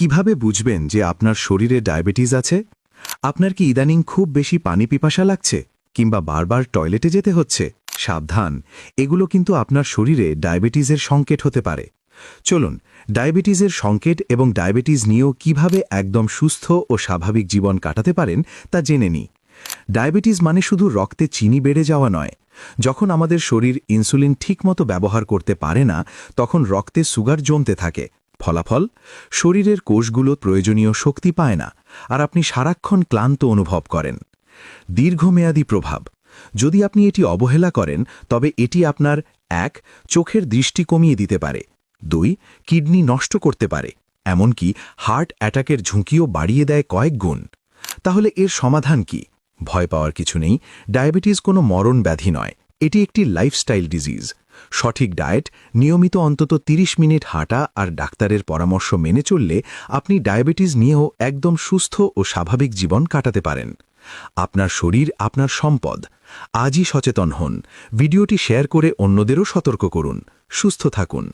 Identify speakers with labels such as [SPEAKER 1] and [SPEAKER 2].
[SPEAKER 1] কিভাবে বুঝবেন যে আপনার শরীরে ডায়াবেটিস আছে? আপনার কি ইদানিং খুব বেশি পানি পিপাসা লাগছে কিংবা বারবার টয়লেটে যেতে হচ্ছে? সাবধান, এগুলো কিন্তু আপনার শরীরে ডায়াবেটিসের সংকেত হতে পারে। চলুন, ডায়াবেটিসের সংকেত এবং ডায়াবেটিস নিয়েও কিভাবে একদম সুস্থ ও স্বাভাবিক জীবন কাটাতে পারেন তা জেনে নিই। ডায়াবেটিস মানে শুধু রক্তে চিনি বেড়ে যাওয়া নয়। যখন আমাদের শরীর ইনসুলিন ঠিকমতো ব্যবহার করতে পারে না, তখন রক্তে সুগার জমতে থাকে। ফলাফল, শরীরের কোষগুলো প্রয়োজনীয় শক্তি পায় না, আর আপনি সারাক্ষণ ক্লান্ত অনুভব করেন। দীর্ঘমেয়াদী প্রভাব, যদি আপনি এটি অবহেলা করেন তবে এটি আপনার ১. চোখের দৃষ্টি কমিয়ে দিতে পারে, ২. কিডনি নষ্ট করতে পারে, এমনকি হার্ট অ্যাটাকের ঝুঁকিও বাড়িয়ে দেয় কয়েক গুণ। তাহলে এর সমাধান কি? ভয় পাওয়ার কিছু নেই। ডায়াবেটিস কোনো মরণ ব্যাধি নয়, এটি একটি লাইফস্টাইল ডিজিজ। সঠিক ডায়েট, নিয়মিত অন্তত ৩০ মিনিট হাঁটা আর ডাক্তারের পরামর্শ মেনে চললে আপনি ডায়াবেটিস নিয়েও একদম সুস্থ ও স্বাভাবিক জীবন কাটাতে পারেন। আপনার শরীর আপনার সম্পদ। আজই সচেতন হন, ভিডিওটি শেয়ার করে অন্যদেরও সতর্ক করুন। সুস্থ থাকুন।